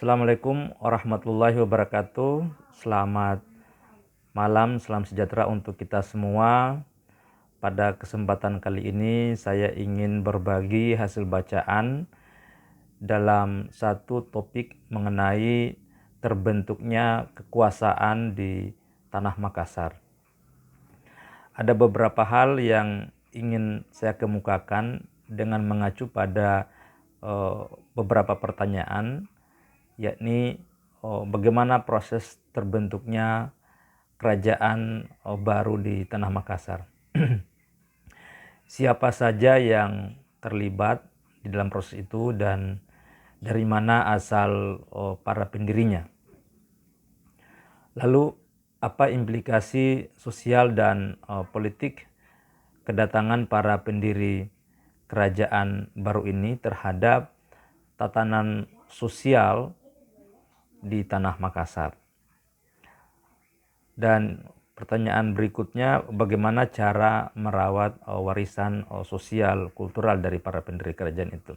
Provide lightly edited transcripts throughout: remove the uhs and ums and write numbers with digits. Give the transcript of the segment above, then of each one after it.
Assalamualaikum warahmatullahi wabarakatuh. Selamat malam, salam sejahtera untuk kita semua. Pada kesempatan kali ini saya ingin berbagi hasil bacaan dalam satu topik mengenai terbentuknya kekuasaan di Tanah Makassar. Ada beberapa hal yang ingin saya kemukakan dengan mengacu pada beberapa pertanyaan, yakni bagaimana proses terbentuknya kerajaan baru di Tanah Makassar. Siapa saja yang terlibat di dalam proses itu dan dari mana asal para pendirinya. Lalu apa implikasi sosial dan politik kedatangan para pendiri kerajaan baru ini terhadap tatanan sosial di Tanah Makassar. Dan pertanyaan berikutnya, bagaimana cara merawat warisan sosial kultural dari para pendiri kerajaan itu.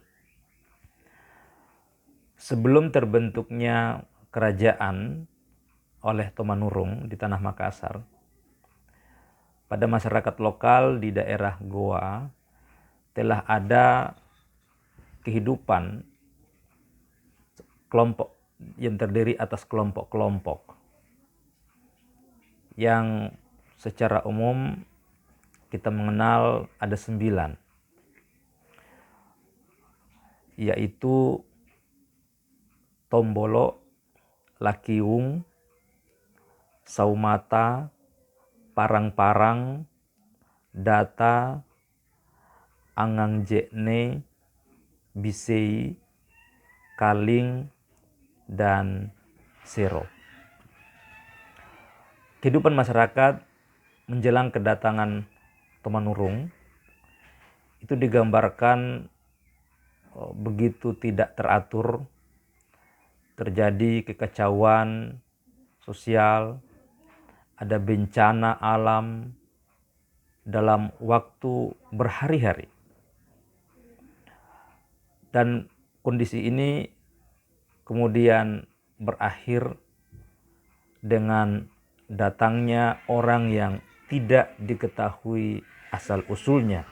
Sebelum terbentuknya kerajaan oleh Tomanurung di Tanah Makassar, pada masyarakat lokal di daerah Goa telah ada kehidupan kelompok yang terdiri atas kelompok-kelompok yang secara umum kita mengenal ada 9, yaitu Tombolo, Lakiung, Saumata, Parang-Parang, Data, Angangjekne, Bisei, Kaling, dan Sero. Kehidupan masyarakat menjelang kedatangan Tomanurung itu digambarkan begitu tidak teratur, terjadi kekacauan sosial, ada bencana alam dalam waktu berhari-hari. Dan kondisi ini kemudian berakhir dengan datangnya orang yang tidak diketahui asal-usulnya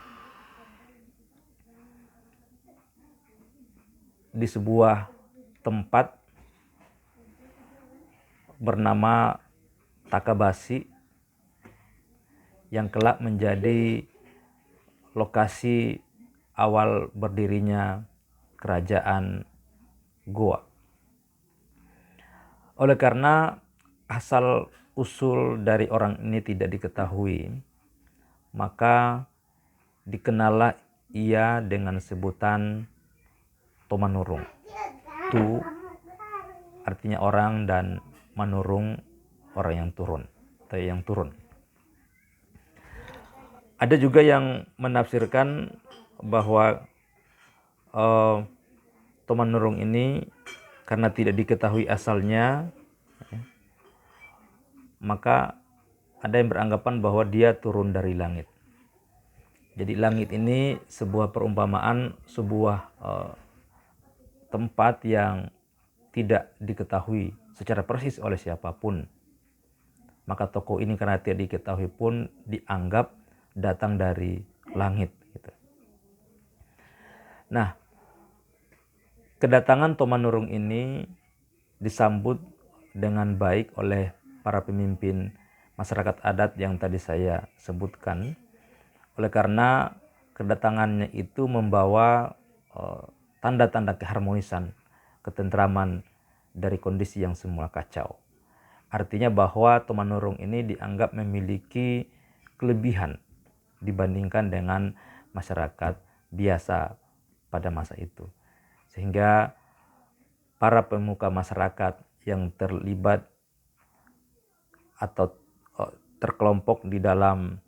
di sebuah tempat bernama Takabasi yang kelak menjadi lokasi awal berdirinya kerajaan Goa. Oleh karena asal usul dari orang ini tidak diketahui, maka dikenallah ia dengan sebutan Tomanurung. Tu artinya orang dan manurung orang yang turun atau yang turun. Ada juga yang menafsirkan bahwa Tomanurung ini karena tidak diketahui asalnya, maka ada yang beranggapan bahwa dia turun dari langit. Jadi langit ini sebuah perumpamaan, sebuah tempat yang tidak diketahui secara persis oleh siapapun. Maka tokoh ini karena tidak diketahui pun dianggap datang dari langit. Gitu. Nah, kedatangan Tomanurung ini disambut dengan baik oleh para pemimpin masyarakat adat yang tadi saya sebutkan. Oleh karena kedatangannya itu membawa tanda-tanda keharmonisan, ketentraman dari kondisi yang semula kacau. Artinya bahwa Tomanurung ini dianggap memiliki kelebihan dibandingkan dengan masyarakat biasa pada masa itu. Sehingga para pemuka masyarakat yang terlibat atau terkelompok di dalam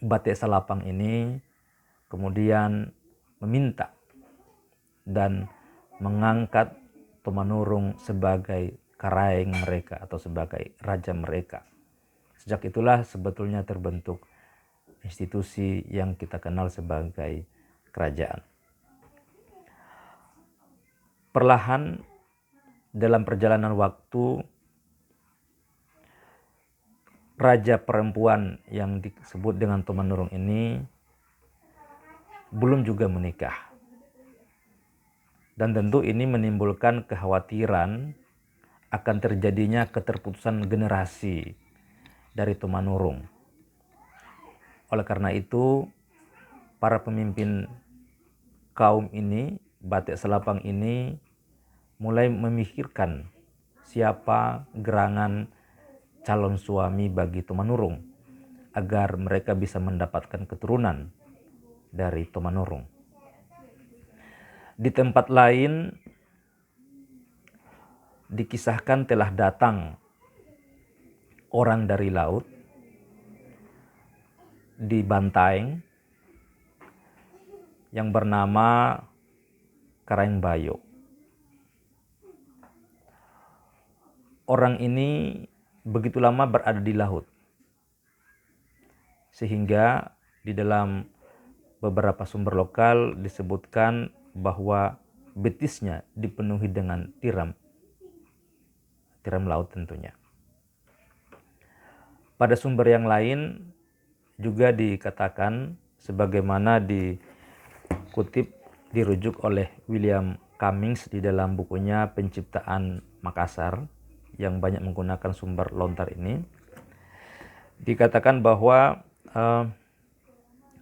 Batik Salapang ini kemudian meminta dan mengangkat Tomanurung sebagai karaeng mereka atau sebagai raja mereka. Sejak itulah sebetulnya terbentuk institusi yang kita kenal sebagai kerajaan. Perlahan dalam perjalanan waktu raja perempuan yang disebut dengan Tomanurung ini belum juga menikah. Dan tentu ini menimbulkan kekhawatiran akan terjadinya keterputusan generasi dari Tomanurung. Oleh karena itu, para pemimpin kaum ini, Batek Selapang ini, mulai memikirkan siapa gerangan calon suami bagi Tomanurung agar mereka bisa mendapatkan keturunan dari Tomanurung. Di tempat lain dikisahkan telah datang orang dari laut di Bantaeng yang bernama Karangbayo. Orang ini begitu lama berada di laut, sehingga di dalam beberapa sumber lokal disebutkan bahwa betisnya dipenuhi dengan tiram laut tentunya. Pada sumber yang lain juga dikatakan sebagaimana dikutip dirujuk oleh William Cummings di dalam bukunya Penciptaan Makassar yang banyak menggunakan sumber lontar ini, dikatakan bahwa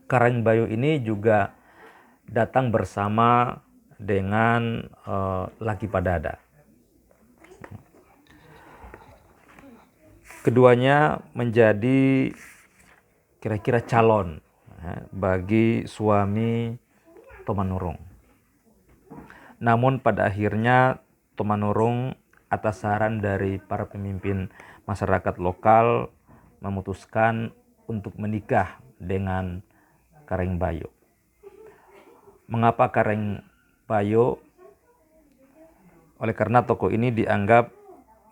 Karangbayo ini juga datang bersama dengan Laki Padada. Keduanya menjadi kira-kira calon bagi suami Tomanurung. Namun pada akhirnya Tomanurung atas saran dari para pemimpin masyarakat lokal memutuskan untuk menikah dengan Karangbayo. Mengapa Karangbayo? Oleh karena tokoh ini dianggap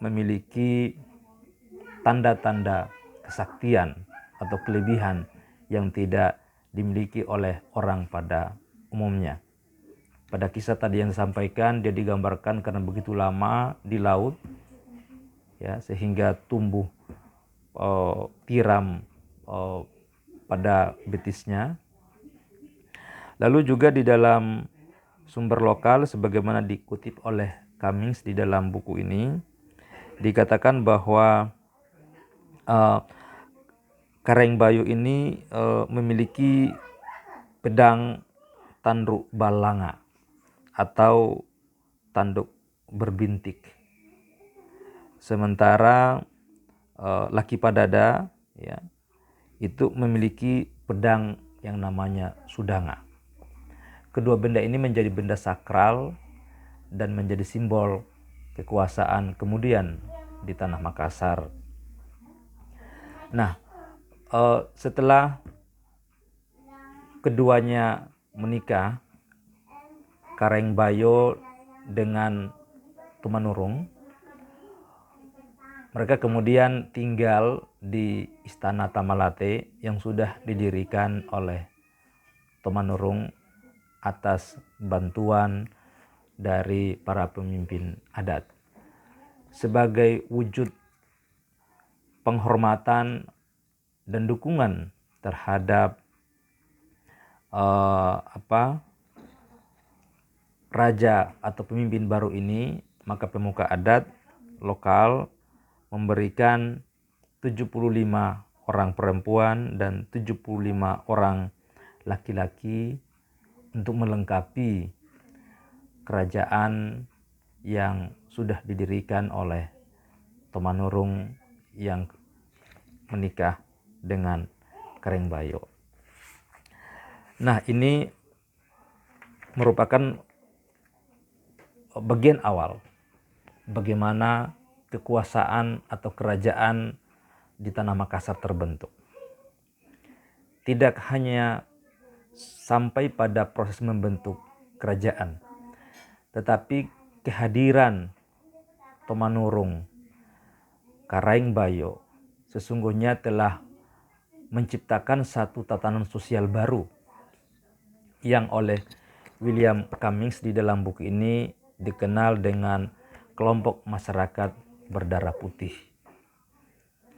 memiliki tanda-tanda kesaktian atau kelebihan yang tidak dimiliki oleh orang pada umumnya. Pada kisah tadi yang disampaikan, dia digambarkan karena begitu lama di laut, ya, sehingga tumbuh tiram pada betisnya. Lalu juga di dalam sumber lokal, sebagaimana dikutip oleh Cummings di dalam buku ini, dikatakan bahwa Karangbayo ini memiliki pedang tanduk balanga atau tanduk berbintik. Sementara Laki Padada, ya, itu memiliki pedang yang namanya sudanga. Kedua benda ini menjadi benda sakral dan menjadi simbol kekuasaan kemudian di tanah Makassar. Nah, setelah keduanya menikah, Karangbayo dengan Tomanurung, mereka kemudian tinggal di Istana Tamalate yang sudah didirikan oleh Tomanurung atas bantuan dari para pemimpin adat. Sebagai wujud penghormatan dan dukungan terhadap raja atau pemimpin baru ini, maka pemuka adat lokal memberikan 75 orang perempuan dan 75 orang laki-laki untuk melengkapi kerajaan yang sudah didirikan oleh Tomanurung yang menikah dengan Karangbayo. Nah, ini merupakan bagian awal bagaimana kekuasaan atau kerajaan di tanah Makassar terbentuk. Tidak hanya sampai pada proses membentuk kerajaan, tetapi kehadiran Tomanurung, Karangbayo sesungguhnya telah menciptakan satu tatanan sosial baru yang oleh William Cummings di dalam buku ini dikenal dengan kelompok masyarakat berdarah putih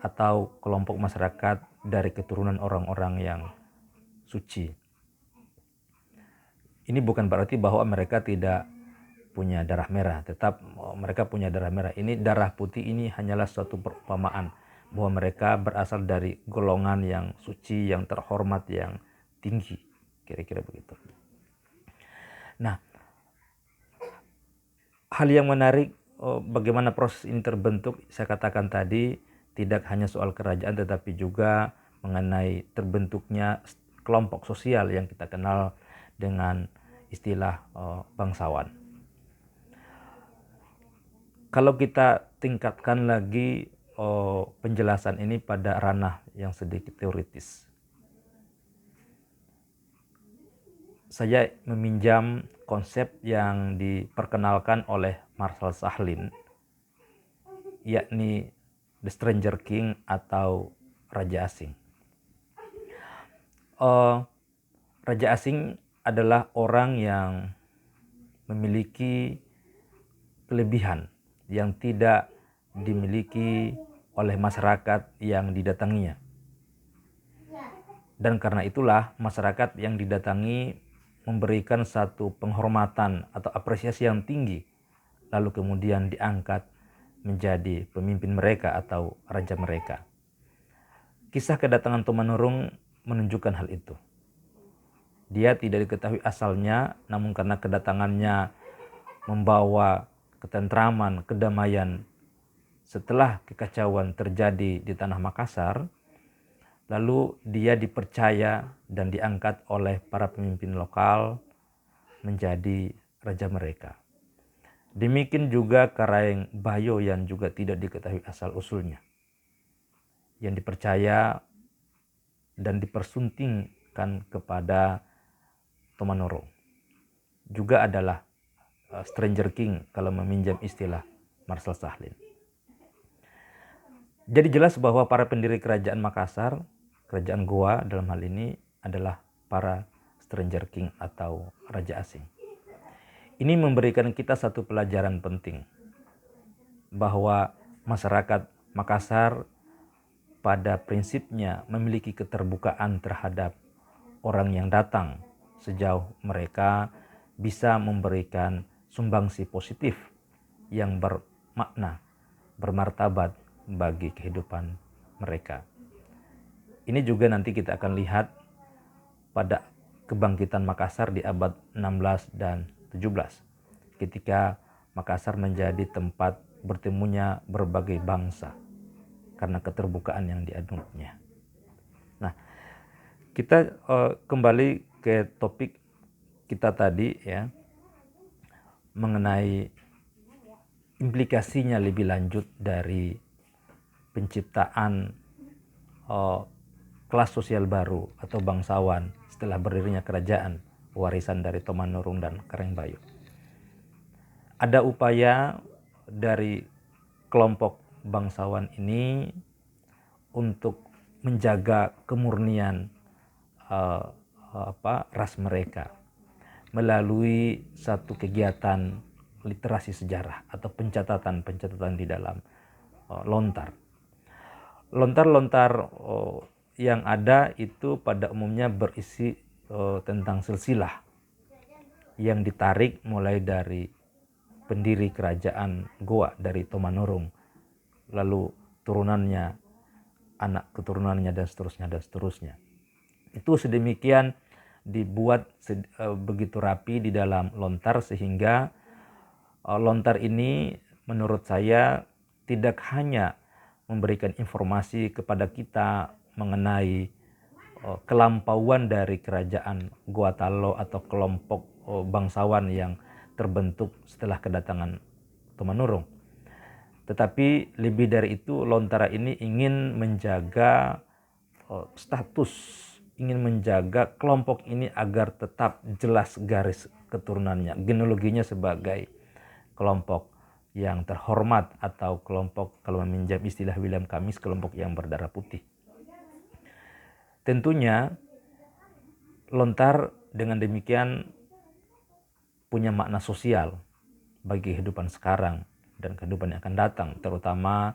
atau kelompok masyarakat dari keturunan orang-orang yang suci. Ini bukan berarti bahwa mereka tidak punya darah merah, tetap mereka punya darah merah. Ini darah putih ini hanyalah suatu perumpamaan bahwa mereka berasal dari golongan yang suci, yang terhormat, yang tinggi, kira-kira begitu. Nah, hal yang menarik bagaimana proses ini terbentuk, saya katakan tadi tidak hanya soal kerajaan tetapi juga mengenai terbentuknya kelompok sosial yang kita kenal dengan istilah bangsawan. Kalau kita tingkatkan lagi penjelasan ini pada ranah yang sedikit teoritis, saya meminjam konsep yang diperkenalkan oleh Marshall Sahlin, yakni The Stranger King atau Raja Asing. Raja Asing adalah orang yang memiliki kelebihan yang tidak dimiliki oleh masyarakat yang didatanginya. Dan karena itulah masyarakat yang didatangi memberikan satu penghormatan atau apresiasi yang tinggi, lalu kemudian diangkat menjadi pemimpin mereka atau raja mereka. Kisah kedatangan Tomanurung menunjukkan hal itu. Dia tidak diketahui asalnya, namun karena kedatangannya membawa ketentraman, kedamaian setelah kekacauan terjadi di tanah Makassar, lalu dia dipercaya dan diangkat oleh para pemimpin lokal menjadi raja mereka. Demikian juga Karaeng Bayo yang juga tidak diketahui asal-usulnya, yang dipercaya dan dipersuntingkan kepada Tomanurung, juga adalah Stranger King kalau meminjam istilah Marshall Sahlin. Jadi jelas bahwa para pendiri kerajaan Makassar, kerajaan Goa dalam hal ini adalah para Stranger King atau raja asing. Ini memberikan kita satu pelajaran penting bahwa masyarakat Makassar pada prinsipnya memiliki keterbukaan terhadap orang yang datang sejauh mereka bisa memberikan sumbangsi positif yang bermakna, bermartabat bagi kehidupan mereka. Ini juga nanti kita akan lihat pada kebangkitan Makassar di abad 16 dan 17 ketika Makassar menjadi tempat bertemunya berbagai bangsa karena keterbukaan yang dianutnya. Nah, kita kembali ke topik kita tadi ya, mengenai implikasinya lebih lanjut dari penciptaan kelas sosial baru atau bangsawan setelah berdirinya kerajaan warisan dari Tomanurung dan Karaeng Bayo. Ada upaya dari kelompok bangsawan ini untuk menjaga kemurnian ras mereka melalui satu kegiatan literasi sejarah atau pencatatan di dalam lontar. Lontar-lontar yang ada itu pada umumnya berisi tentang silsilah yang ditarik mulai dari pendiri kerajaan Goa dari Tomanurung, lalu turunannya, anak keturunannya dan seterusnya. Itu sedemikian dibuat begitu rapi di dalam lontar sehingga lontar ini menurut saya tidak hanya memberikan informasi kepada kita mengenai kelampauan dari kerajaan Goatalo atau kelompok bangsawan yang terbentuk setelah kedatangan Tomanurung. Tetapi lebih dari itu, lontara ini ingin menjaga status, ingin menjaga kelompok ini agar tetap jelas garis keturunannya, genealoginya sebagai kelompok yang terhormat atau kelompok, kalau meminjam istilah William Kamis, kelompok yang berdarah putih. Tentunya lontar dengan demikian punya makna sosial bagi kehidupan sekarang, dan kehidupan yang akan datang, terutama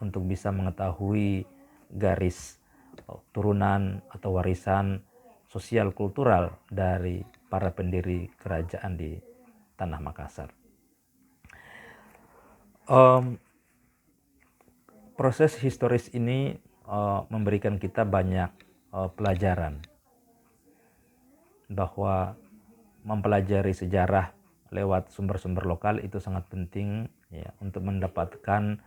untuk bisa mengetahui garis turunan atau warisan sosial kultural dari para pendiri kerajaan di tanah Makassar. Proses historis ini memberikan kita banyak pelajaran, bahwa mempelajari sejarah lewat sumber-sumber lokal itu sangat penting ya, untuk mendapatkan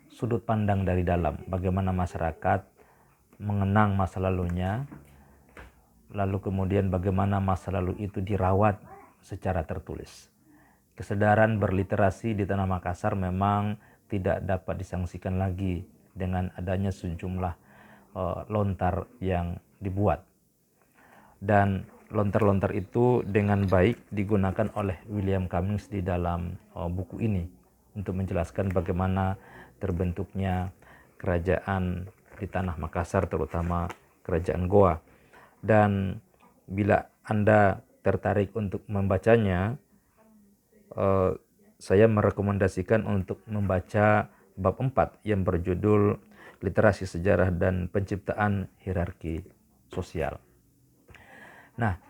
sudut pandang dari dalam, bagaimana masyarakat mengenang masa lalunya, lalu kemudian bagaimana masa lalu itu dirawat secara tertulis. Kesadaran berliterasi di tanah Makassar memang tidak dapat disangsikan lagi dengan adanya sejumlah lontar yang dibuat. Dan lontar-lontar itu dengan baik digunakan oleh William Cummings di dalam buku ini untuk menjelaskan bagaimana terbentuknya kerajaan di tanah Makassar, terutama kerajaan Goa. Dan bila Anda tertarik untuk membacanya, saya merekomendasikan untuk membaca bab 4 yang berjudul Literasi Sejarah dan Penciptaan Hierarki Sosial. Nah,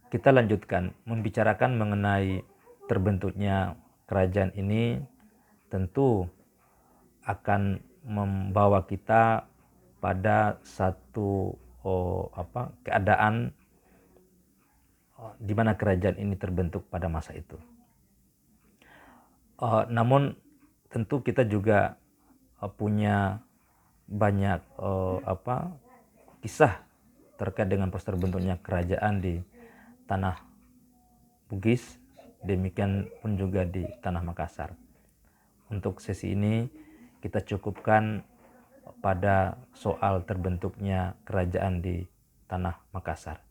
kita lanjutkan membicarakan mengenai terbentuknya kerajaan ini. Tentu akan membawa kita pada satu keadaan di mana kerajaan ini terbentuk pada masa itu. Namun tentu kita juga punya banyak kisah terkait dengan proses terbentuknya kerajaan di tanah Bugis, demikian pun juga di tanah Makassar. Untuk sesi ini kita cukupkan pada soal terbentuknya kerajaan di tanah Makassar.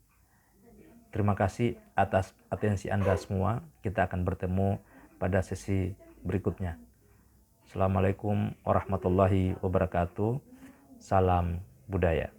Terima kasih atas atensi Anda semua. Kita akan bertemu pada sesi berikutnya. Assalamualaikum warahmatullahi wabarakatuh. Salam budaya.